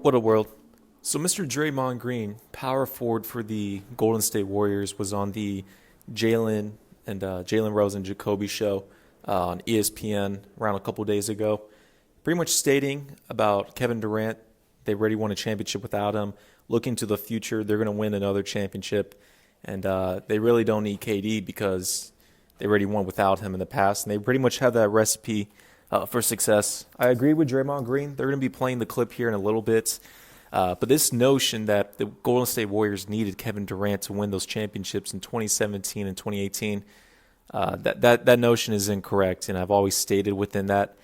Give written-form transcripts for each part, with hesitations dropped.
What a world. So Mr. Draymond Green, power forward for the Golden State Warriors, was on the Jalen Rose and Jacoby show on ESPN around a couple days ago, pretty much stating about Kevin Durant. They already won a championship without him. Looking to the future, they're going to win another championship, and they really don't need KD because they already won without him in the past, and they pretty much have that recipe for success. I agree with Draymond Green. They're going to be playing the clip here in a little bit. But this notion that the Golden State Warriors needed Kevin Durant to win those championships in 2017 and 2018, that notion is incorrect. And I've always stated within that,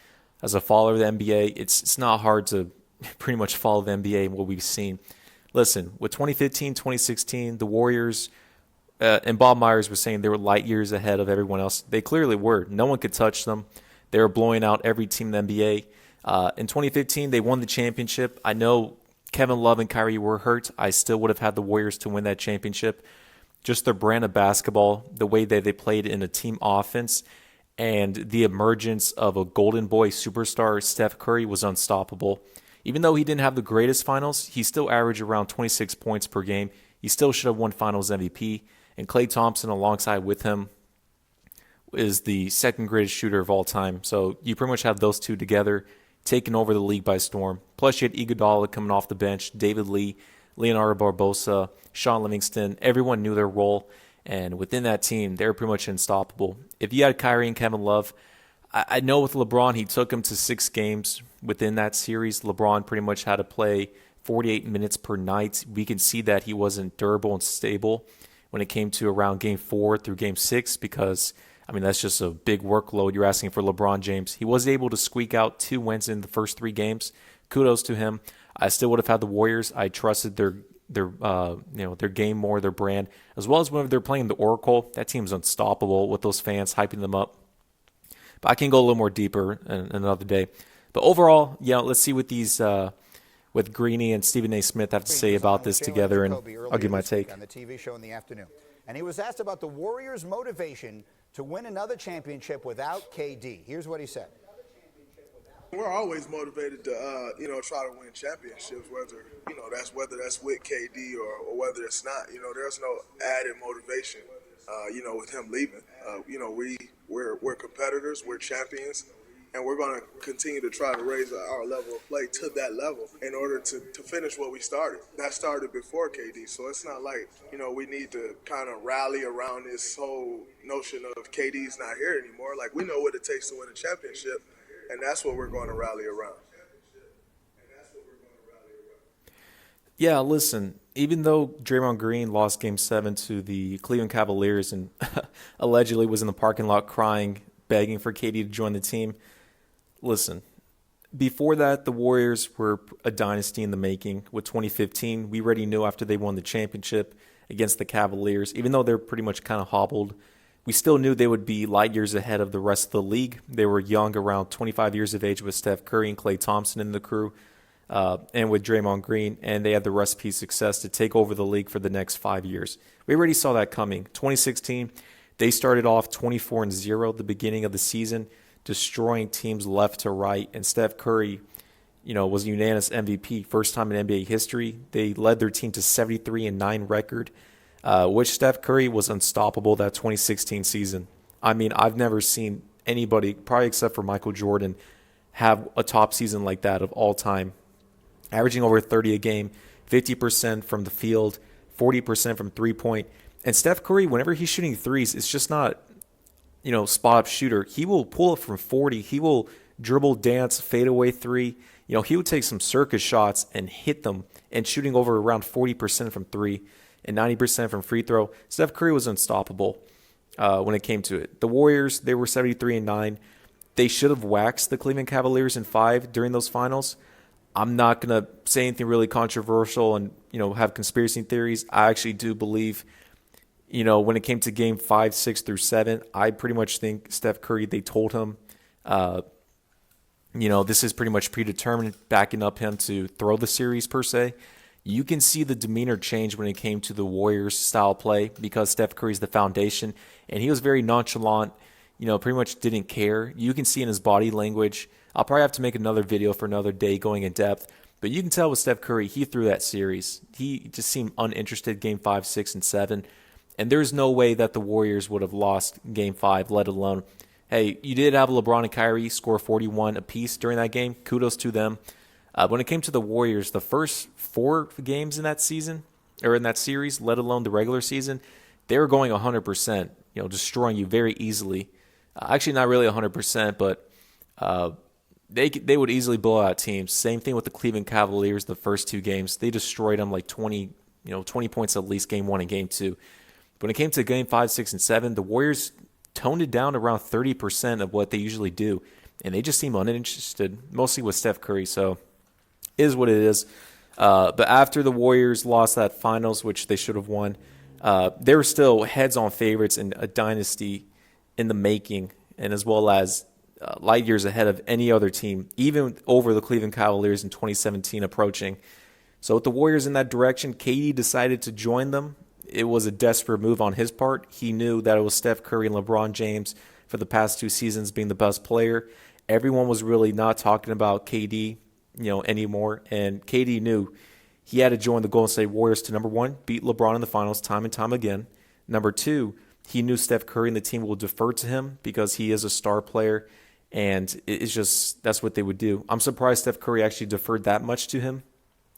as a follower of the NBA, it's not hard to pretty much follow the NBA and what we've seen. Listen, with 2015, 2016, the Warriors and Bob Myers was saying they were light years ahead of everyone else. They clearly were. No one could touch them. They were blowing out every team in the NBA. In 2015, they won the championship. I know Kevin Love and Kyrie were hurt. I still would have had the Warriors to win that championship. Just their brand of basketball, the way that they played in a team offense, and the emergence of a golden boy superstar, Steph Curry, was unstoppable. Even though he didn't have the greatest finals, he still averaged around 26 points per game. He still should have won Finals MVP. And Klay Thompson, alongside with him, is the second greatest shooter of all time. So you pretty much have those two together taking over the league by storm. Plus, you had Iguodala coming off the bench, David Lee, Leonardo Barbosa, Sean Livingston. Everyone knew their role, and within that team, they were pretty much unstoppable. If you had Kyrie and Kevin Love, I know with LeBron, he took him to 6 games within that series. LeBron pretty much had to play 48 minutes per night. We can see that he wasn't durable and stable when it came to around Game 4 through Game 6 because that's just a big workload you're asking for LeBron James. He was able to squeak out 2 wins in the first 3 games. Kudos to him. I still would have had the Warriors. I trusted their game more, their brand, as well as when they're playing the Oracle. That team's unstoppable with those fans hyping them up. But I can go a little more deeper in another day. But overall, let's see what these with Greeny and Stephen A. Smith have to say about this together, and I'll give my take. On the TV show in the afternoon, and he was asked about the Warriors' motivation to win another championship without KD. Here's what he said. We're always motivated to, try to win championships, whether that's with KD or whether it's not. There's no added motivation, with him leaving. We're competitors, we're champions, and we're going to continue to try to raise our level of play to that level in order to finish what we started. That started before KD, so it's not like, we need to kind of rally around this whole notion of KD's not here anymore. Like, we know what it takes to win a championship, and that's what we're going to rally around. Yeah, listen, even though Draymond Green lost Game 7 to the Cleveland Cavaliers and allegedly was in the parking lot crying, begging for KD to join the team, listen, before that, the Warriors were a dynasty in the making. With 2015, we already knew after they won the championship against the Cavaliers, even though they're pretty much kind of hobbled, we still knew they would be light years ahead of the rest of the league. They were young, around 25 years of age with Steph Curry and Klay Thompson in the crew. And with Draymond Green, and they had the recipe of success to take over the league for the next 5 years. We already saw that coming. 2016, they started off 24-0 at the beginning of the season, destroying teams left to right, and Steph Curry, was a unanimous MVP, first time in NBA history. They led their team to 73-9 record, which Steph Curry was unstoppable that 2016 season. I've never seen anybody, probably except for Michael Jordan, have a top season like that of all time. Averaging over 30 a game, 50% from the field, 40% from three-point. And Steph Curry, whenever he's shooting threes, it's just not, spot-up shooter. He will pull up from 40. He will dribble, dance, fadeaway three. He would take some circus shots and hit them, and shooting over around 40% from three and 90% from free throw. Steph Curry was unstoppable when it came to it. The Warriors, they were 73-9. They should have waxed the Cleveland Cavaliers in 5 during those finals. I'm not going to say anything really controversial and, have conspiracy theories. I actually do believe, when it came to game 5, 6 through 7, I pretty much think Steph Curry, they told him, this is pretty much predetermined, backing up him to throw the series per se. You can see the demeanor change when it came to the Warriors style play because Steph Curry's the foundation and he was very nonchalant, pretty much didn't care. You can see in his body language. I'll probably have to make another video for another day going in depth. But you can tell with Steph Curry, he threw that series. He just seemed uninterested game 5, 6, and 7. And there's no way that the Warriors would have lost game 5, let alone, hey, you did have LeBron and Kyrie score 41 apiece during that game. Kudos to them. When it came to the Warriors, the first 4 games in that season, or in that series, let alone the regular season, they were going 100%, destroying you very easily. Actually, not really 100%, but they would easily blow out teams. Same thing with the Cleveland Cavaliers the first 2 games. They destroyed them like 20 points at least game 1 and game 2. When it came to game 5, 6, and 7, the Warriors toned it down around 30% of what they usually do, and they just seem uninterested, mostly with Steph Curry. So it is what it is. But after the Warriors lost that finals, which they should have won, they were still heads-on favorites in a dynasty in the making, and as well as light years ahead of any other team, even over the Cleveland Cavaliers in 2017 approaching. So with the Warriors in that direction, KD decided to join them. It was a desperate move on his part. He knew that it was Steph Curry and LeBron James for the past 2 seasons being the best player. Everyone was really not talking about KD, anymore. And KD knew he had to join the Golden State Warriors to, number 1, beat LeBron in the finals time and time again. Number 2, he knew Steph Curry and the team will defer to him because he is a star player. And it's just, that's what they would do. I'm surprised Steph Curry actually deferred that much to him,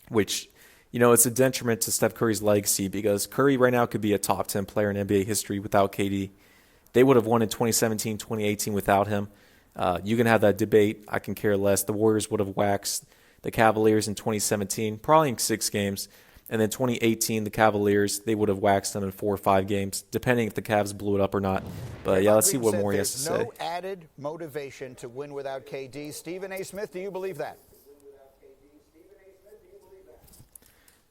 which, it's a detriment to Steph Curry's legacy because Curry right now could be a top 10 player in NBA history without KD. They would have won in 2017, 2018 without him. You can have that debate. I can care less. The Warriors would have waxed the Cavaliers in 2017, probably in 6 games. And then 2018, the Cavaliers, they would have waxed them in 4 or 5 games, depending if the Cavs blew it up or not. But yeah, let's see what more he has to say. No added motivation to win without KD. Stephen A. Smith, do you believe that?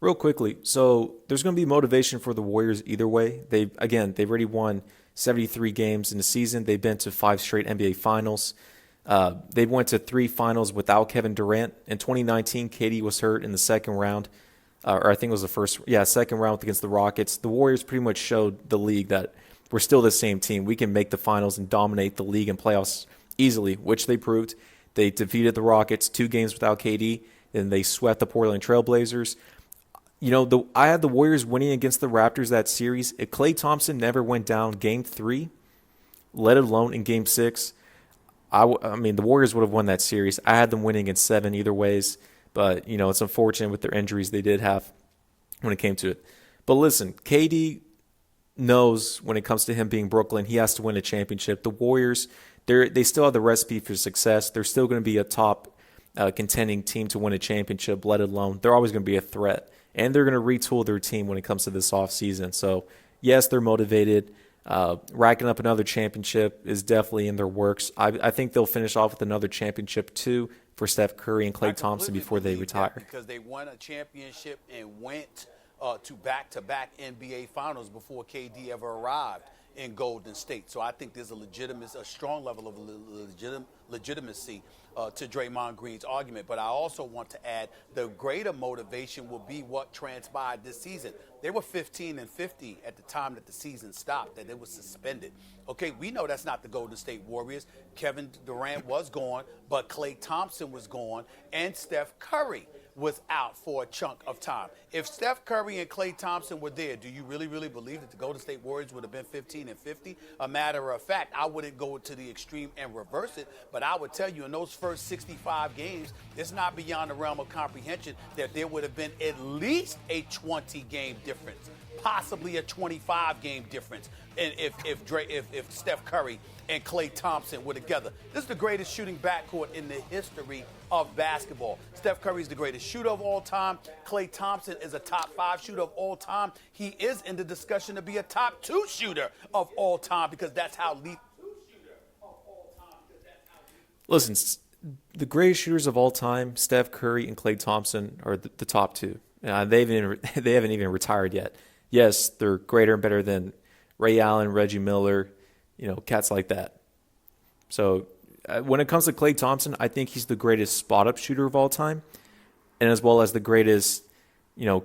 Real quickly, so there's going to be motivation for the Warriors either way. They've already won 73 games in the season. They've been to 5 straight NBA finals. They went to 3 finals without Kevin Durant. In 2019, KD was hurt in the second round, or I think it was the second round against the Rockets. The Warriors pretty much showed the league that we're still the same team. We can make the finals and dominate the league and playoffs easily, which they proved. They defeated the Rockets 2 games without KD, and they swept the Portland Trailblazers. I had the Warriors winning against the Raptors that series. If Klay Thompson never went down game 3, let alone in game 6, the Warriors would have won that series. I had them winning in 7 either ways, but, it's unfortunate with their injuries they did have when it came to it. But listen, KD knows when it comes to him being Brooklyn, he has to win a championship. The Warriors, they still have the recipe for success. They're still going to be a top contending team to win a championship, let alone they're always going to be a threat. And they're going to retool their team when it comes to this offseason. So, yes, they're motivated. Racking up another championship is definitely in their works. I think they'll finish off with another championship, too, for Steph Curry and Klay Thompson before they retire. Because they won a championship and went to back-to-back NBA Finals before KD ever arrived in Golden State. So I think there's a strong level of legitimacy to Draymond Green's argument. But I also want to add the greater motivation will be what transpired this season. They were 15-50 at the time that the season stopped, that it was suspended. Okay, we know that's not the Golden State Warriors. Kevin Durant was gone, but Klay Thompson was gone, and Steph Curry was out for a chunk of time. If Steph Curry and Klay Thompson were there, do you really, really believe that the Golden State Warriors would have been 15-50? A matter of fact, I wouldn't go to the extreme and reverse it, but I would tell you in those first 65 games, it's not beyond the realm of comprehension that there would have been at least a 20-game difference, possibly a 25-game difference. And if Steph Curry and Klay Thompson were together. This is the greatest shooting backcourt in the history of basketball. Steph Curry is the greatest shooter of all time. Klay Thompson is a top 5 shooter of all time. He is in the discussion to be a top 2 shooter of all time because that's how lethal. Listen, the greatest shooters of all time, Steph Curry and Klay Thompson, are the top 2. They haven't even retired yet. Yes, they're greater and better than Ray Allen, Reggie Miller, cats like that. So when it comes to Klay Thompson, I think he's the greatest spot-up shooter of all time, and as well as the greatest,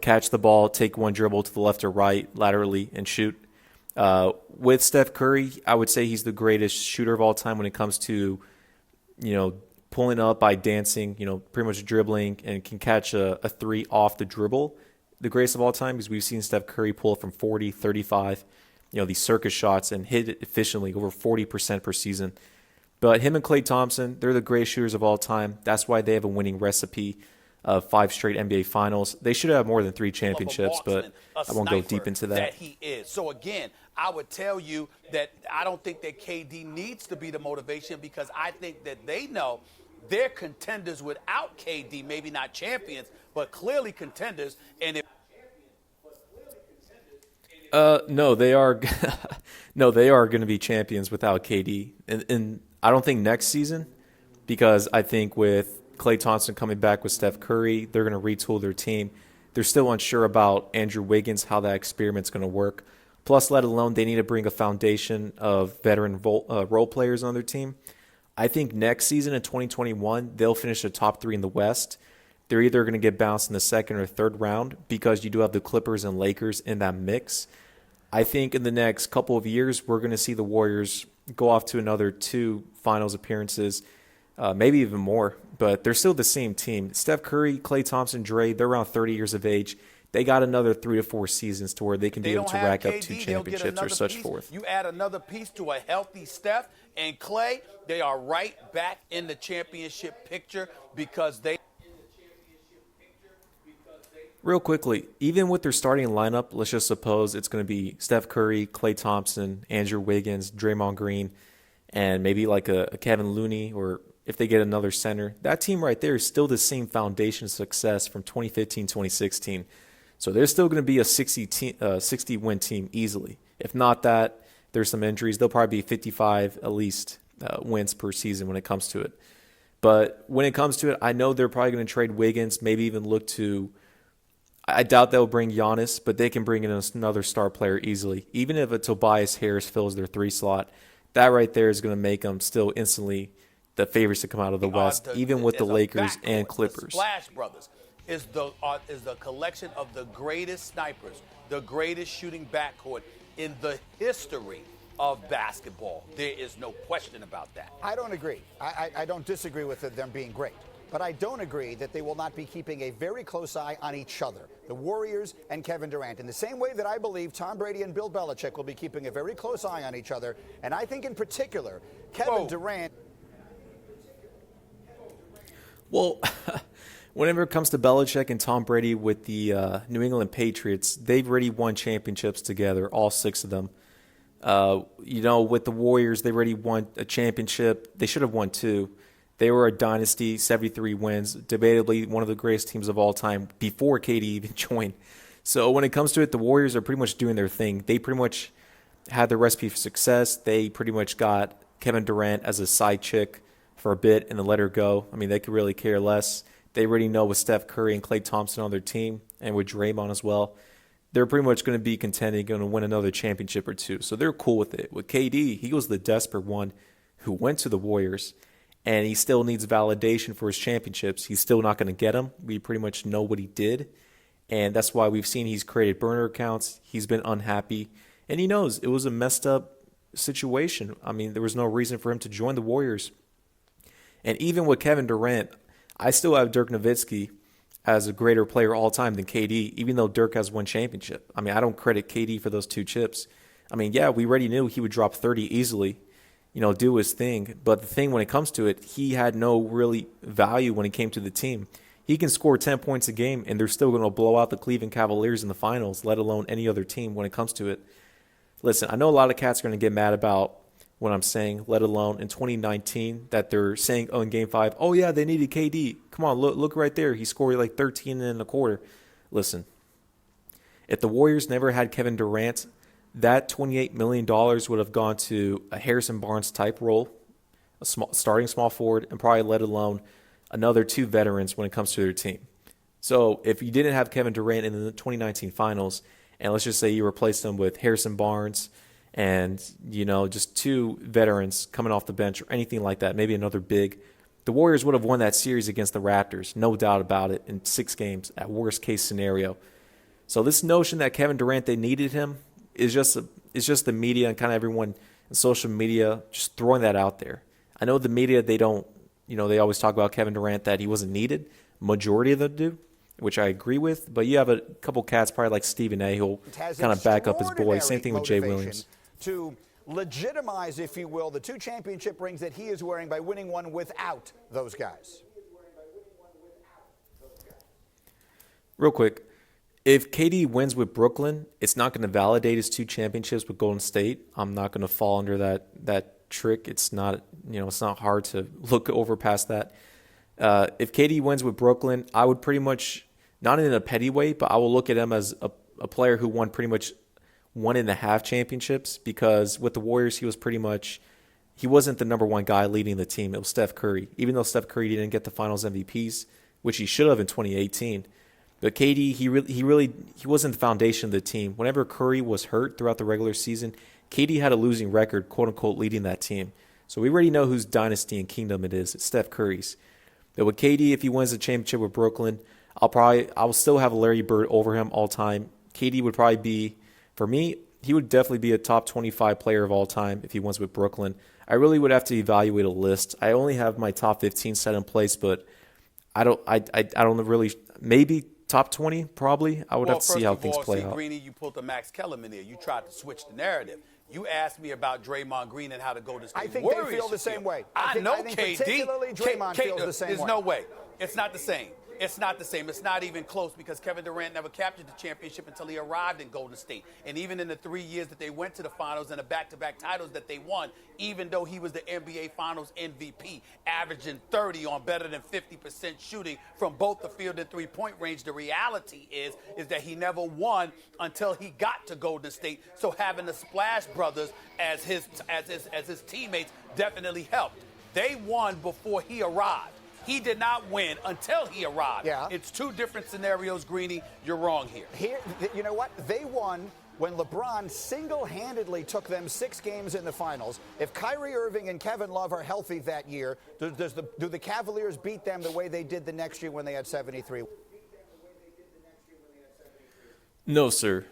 catch the ball, take one dribble to the left or right, laterally, and shoot. With Steph Curry, I would say he's the greatest shooter of all time when it comes to, pulling up by dancing, pretty much dribbling, and can catch a three off the dribble, the greatest of all time, because we've seen Steph Curry pull from 40, 35, these circus shots and hit it efficiently over 40% per season. But him and Klay Thompson, they're the greatest shooters of all time. That's why they have a winning recipe of 5 straight NBA Finals. They should have more than 3 championships, but I won't go deep into that. He is. So again, I would tell you that I don't think that KD needs to be the motivation, because I think that they know they're contenders without KD, maybe not champions, but clearly contenders. And if no, they are. No, they are going to be champions without KD, and I don't think next season, because I think with Klay Thompson coming back with Steph Curry, they're going to retool their team. They're still unsure about Andrew Wiggins, how that experiment's going to work. Plus, let alone they need to bring a foundation of veteran role players on their team. I think next season in 2021, they'll finish the top 3 in the West. They're either going to get bounced in the second or third round, because you do have the Clippers and Lakers in that mix. I think in the next couple of years, we're going to see the Warriors go off to another 2 finals appearances, maybe even more. But they're still the same team. Steph Curry, Klay Thompson, Dre, they're around 30 years of age. They got another 3 to 4 seasons to where they can be able to rack up 2 championships or such forth. You add another piece to a healthy Steph and Klay, they are right back in the championship picture, because they. Real quickly, even with their starting lineup, let's just suppose it's going to be Steph Curry, Klay Thompson, Andrew Wiggins, Draymond Green, and maybe like a Kevin Looney, or if they get another center. That team right there is still the same foundation of success from 2015, 2016. So they're still going to be a 60-win team easily. If not that, there's some injuries. They'll probably be 55 at least wins per season when it comes to it. But when it comes to it, I know they're probably going to trade Wiggins, maybe even look to – I doubt they'll bring Giannis, but they can bring in another star player easily. Even if a Tobias Harris fills their 3 slot, that right there is going to make them still instantly the favorites to come out of the West, even with the Lakers and Clippers. The Splash Brothers is the collection of the greatest snipers, the greatest shooting backcourt in the history of basketball. There is no question about that. I don't agree. I don't disagree with them being great. But I don't agree that they will not be keeping a very close eye on each other, the Warriors and Kevin Durant, in the same way that I believe Tom Brady and Bill Belichick will be keeping a very close eye on each other. And I think in particular, Kevin Durant. Well, whenever it comes to Belichick and Tom Brady with the New England Patriots, they've already won championships together, all 6 of them. With the Warriors, they already won a championship. They should have won 2. They were a dynasty, 73 wins, debatably one of the greatest teams of all time before KD even joined. So when it comes to it, the Warriors are pretty much doing their thing. They pretty much had their recipe for success. They pretty much got Kevin Durant as a side chick for a bit and then let her go. I mean, they could really care less. They already know with Steph Curry and Klay Thompson on their team, and with Draymond as well, they're pretty much going to be contending, going to win another championship or 2. So they're cool with it. With KD, he was the desperate one who went to the Warriors, and he still needs validation for his championships. He's still not going to get them. We pretty much know what he did, and that's why we've seen he's created burner accounts. He's been unhappy, and he knows it was a messed up situation. I mean, there was no reason for him to join the Warriors. And even with Kevin Durant, I still have Dirk Nowitzki as a greater player all time than KD, even though Dirk has 1 championship. I mean, I don't credit KD for those 2 chips. I mean, yeah, we already knew he would drop 30 easily, do his thing. But the thing when it comes to it, he had no really value when it came to the team. He can score 10 points a game, and they're still going to blow out the Cleveland Cavaliers in the finals, let alone any other team when it comes to it. Listen, I know a lot of cats are going to get mad about what I'm saying, let alone in 2019 that they're saying, in Game 5, oh, yeah, they needed KD. Come on, look right there. He scored like 13 and a quarter. Listen, if the Warriors never had Kevin Durant, that $28 million would have gone to a Harrison Barnes type role, starting small forward, and probably let alone another 2 veterans when it comes to their team. So if you didn't have Kevin Durant in the 2019 finals, and let's just say you replaced him with Harrison Barnes and, just 2 veterans coming off the bench or anything like that, maybe another big, the Warriors would have won that series against the Raptors, no doubt about it, in 6 games at worst case scenario. So this notion that Kevin Durant, they needed him, is just the media and kind of everyone in social media just throwing that out there. I know the media, they don't they always talk about Kevin Durant that he wasn't needed. Majority of them do, which I agree with. But you have a couple cats probably like Stephen A. who'll kind of back up his boy. Same thing with Jay Williams. To legitimize, if you will, the 2 championship rings that he is wearing by winning one without those guys. Real quick, if KD wins with Brooklyn, it's not going to validate his 2 championships with Golden State. I'm not going to fall under that trick. It's not hard to look over past that. If KD wins with Brooklyn, I would pretty much, not in a petty way, but I will look at him as a player who won pretty much 1.5 championships, because with the Warriors, he wasn't the number 1 guy leading the team. It was Steph Curry. Even though Steph Curry didn't get the Finals MVPs, which he should have in 2018. But KD, he wasn't the foundation of the team. Whenever Curry was hurt throughout the regular season, KD had a losing record, quote unquote, leading that team. So we already know whose dynasty and kingdom it is. It's Steph Curry's. But with KD, if he wins the championship with Brooklyn, I'll still have Larry Bird over him all time. KD would probably be, for me, he would definitely be a top 25 player of all time if he wins with Brooklyn. I really would have to evaluate a list. I only have my top 15 set in place, but I don't really, maybe top 20 probably. I would have to see how things play out. Greeny, you pulled the Max Kellerman there. You tried to switch the narrative. You asked me about Draymond Green and how to go to State I think Warriors they feel the same way. I know think KD. Particularly Draymond feels the same way. There's no way. It's not the same. It's not the same. It's not even close, because Kevin Durant never captured the championship until he arrived in Golden State. And even in the 3 years that they went to the finals and the back-to-back titles that they won, even though he was the NBA Finals MVP, averaging 30 on better than 50% shooting from both the field and three-point range, the reality is that he never won until he got to Golden State. So having the Splash Brothers as his teammates definitely helped. They won before he arrived. He did not win until he arrived. Yeah. It's 2 different scenarios, Greeny. You're wrong here. You know what? They won when LeBron single-handedly took them 6 games in the finals. If Kyrie Irving and Kevin Love are healthy that year, do the Cavaliers beat them the way they did the next year when they had 73? No, sir.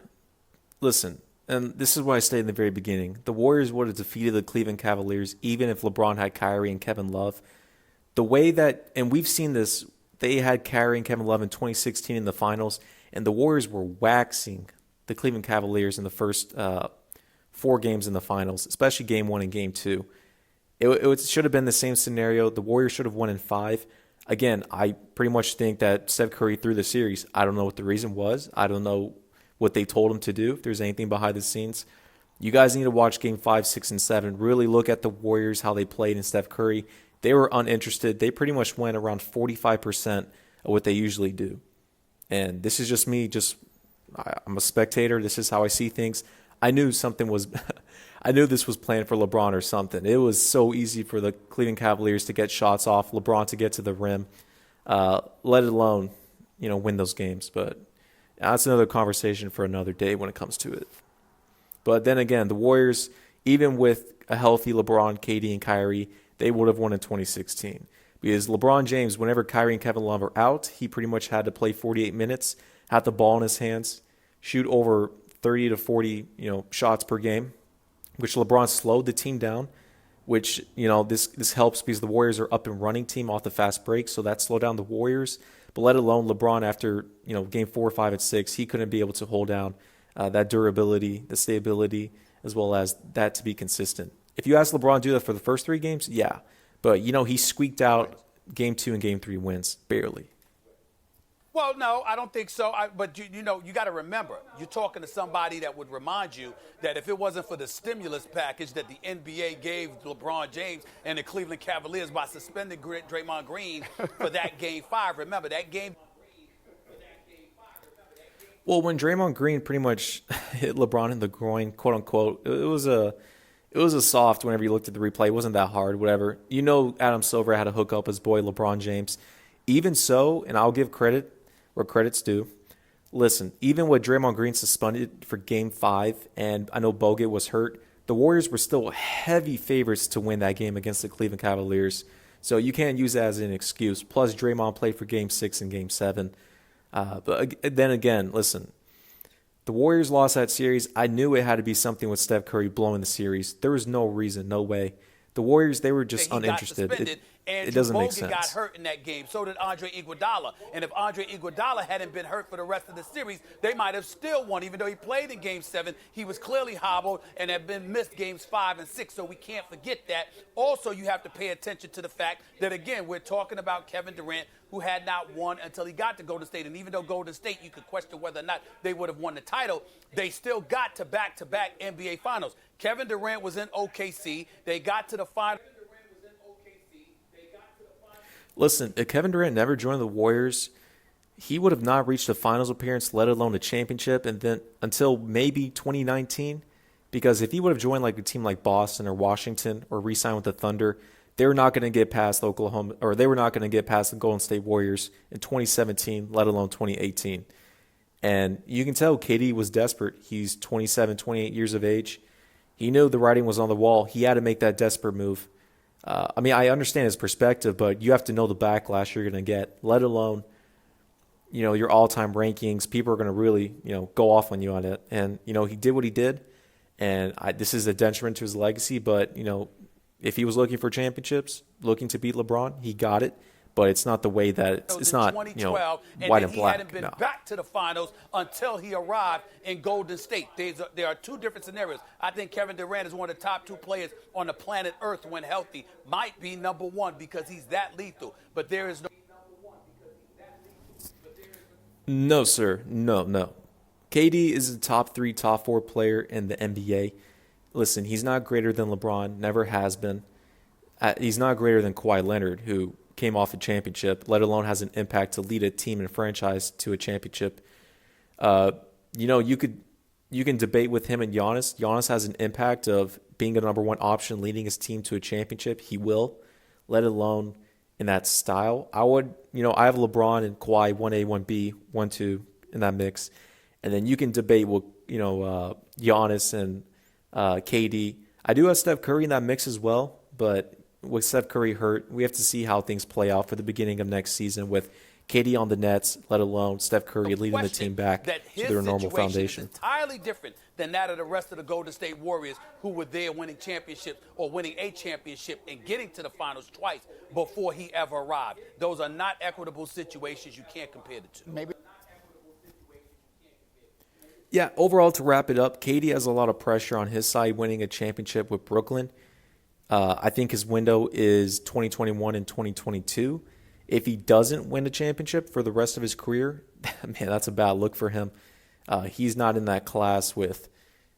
Listen, and this is what I stated in the very beginning. The Warriors would have defeated the Cleveland Cavaliers even if LeBron had Kyrie and Kevin Love. The way that, and we've seen this, they had Kyrie and Kevin Love in 2016 in the finals, and the Warriors were waxing the Cleveland Cavaliers in the first 4 games in the finals, especially Game 1 and Game 2. It should have been the same scenario. The Warriors should have won in 5. Again, I pretty much think that Steph Curry threw the series. I don't know what the reason was. I don't know what they told him to do, if there's anything behind the scenes. You guys need to watch Game 5, 6, and 7. Really look at the Warriors, how they played, and Steph Curry. They were uninterested. They pretty much went around 45% of what they usually do. And this is just me. I'm a spectator. This is how I see things. I knew something was I knew this was planned for LeBron or something. It was so easy for the Cleveland Cavaliers to get shots off, LeBron to get to the rim, let alone, win those games. But that's another conversation for another day when it comes to it. But then again, the Warriors, even with a healthy LeBron, KD, and Kyrie, they would have won in 2016. Because LeBron James, whenever Kyrie and Kevin Love are out, he pretty much had to play 48 minutes, had the ball in his hands, shoot over 30 to 40, shots per game, which LeBron slowed the team down, which, this helps because the Warriors are up and running team off the fast break, so that slowed down the Warriors. But let alone LeBron after, game 4, 5, and 6, he couldn't be able to hold down that durability, the stability, as well as that to be consistent. If you ask LeBron to do that for the first 3 games, yeah. But, he squeaked out Game 2 and Game 3 wins, barely. Well, no, I don't think so. But, you got to remember, you're talking to somebody that would remind you that if it wasn't for the stimulus package that the NBA gave LeBron James and the Cleveland Cavaliers by suspending Draymond Green for that Game 5, remember, that game. Well, when Draymond Green pretty much hit LeBron in the groin, quote unquote, it was a soft whenever you looked at the replay. It wasn't that hard, whatever. Adam Silver had to hook up his boy LeBron James. Even so, and I'll give credit where credit's due. Listen, even with Draymond Green suspended for Game 5, and I know Bogut was hurt, the Warriors were still heavy favorites to win that game against the Cleveland Cavaliers. So you can't use that as an excuse. Plus, Draymond played for Game 6 and Game 7. But then again, listen, the Warriors lost that series. I knew it had to be something with Steph Curry blowing the series. There was no reason, no way. The Warriors, they were just uninterested. Andrew doesn't make Bogut got sense. hurt in that game. So did Andre Iguodala. And if Andre Iguodala hadn't been hurt for the rest of the series, they might have still won. Even though he played in Game 7, he was clearly hobbled and had been missed Games 5 and 6. So we can't forget that. Also, you have to pay attention to the fact that, again, we're talking about Kevin Durant, who had not won until he got to Golden State. And even though Golden State, you could question whether or not they would have won the title, they still got to back-to-back NBA Finals. Kevin Durant was in OKC. They got to the final. Listen, if Kevin Durant never joined the Warriors, he would have not reached a finals appearance, let alone a championship, and then until maybe 2019. Because if he would have joined like a team like Boston or Washington or re-signed with the Thunder, they were not going to get past Oklahoma, or they were not going to get past the Golden State Warriors in 2017, let alone 2018. And you can tell KD was desperate. He's 27, 28 years of age. He knew the writing was on the wall. He had to make that desperate move. I mean, I understand his perspective, but you have to know the backlash you're going to get, let alone, your all-time rankings. People are going to really, go off on you on it. And, he did what he did, and this is a detriment to his legacy. But, if he was looking for championships, looking to beat LeBron, he got it. But it's not the way that it's not, 2012, white and and black. He hadn't been back to the finals until he arrived in Golden State. There are two different scenarios. I think Kevin Durant is one of the top 2 players on the planet Earth when healthy. Might be number 1 because he's that lethal. But there is no. No, sir. No. KD is a top 3, top 4 player in the NBA. Listen, he's not greater than LeBron, never has been. He's not greater than Kawhi Leonard, who came off a championship, let alone has an impact to lead a team and franchise to a championship. You can debate with him and Giannis. Giannis has an impact of being a number 1 option, leading his team to a championship. He will, let alone in that style. I have LeBron and Kawhi 1A, 1B, 1-2 in that mix. And then you can debate with, Giannis and KD. I do have Steph Curry in that mix as well, but with Steph Curry hurt, we have to see how things play out for the beginning of next season with KD on the Nets, let alone Steph Curry leading the team back to their normal foundation. Is entirely different than that of the rest of the Golden State Warriors, who were there winning championships or winning a championship and getting to the finals twice before he ever arrived. Those are not equitable situations. You can't compare the two. Maybe. Yeah, overall, to wrap it up, KD has a lot of pressure on his side winning a championship with Brooklyn. I think his window is 2021 and 2022. If he doesn't win a championship for the rest of his career, man, that's a bad look for him. He's not in that class with,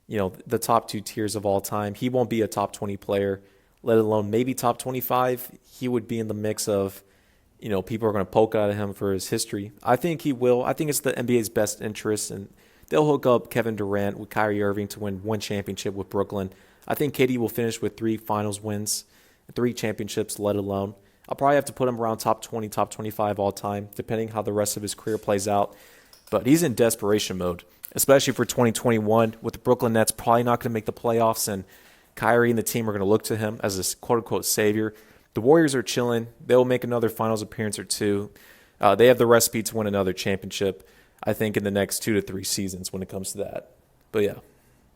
the top 2 tiers of all time. He won't be a top 20 player, let alone maybe top 25. He would be in the mix of, people are going to poke out at him for his history. I think he will. I think it's the NBA's best interest, and they'll hook up Kevin Durant with Kyrie Irving to win 1 championship with Brooklyn. I think KD will finish with 3 finals wins, 3 championships, let alone. I'll probably have to put him around top 20, top 25 all time, depending how the rest of his career plays out. But he's in desperation mode, especially for 2021, with the Brooklyn Nets probably not going to make the playoffs, and Kyrie and the team are going to look to him as a quote-unquote savior. The Warriors are chilling. They'll make another finals appearance or 2. They have the recipe to win another championship, I think, in the next 2 to 3 seasons when it comes to that. But, yeah.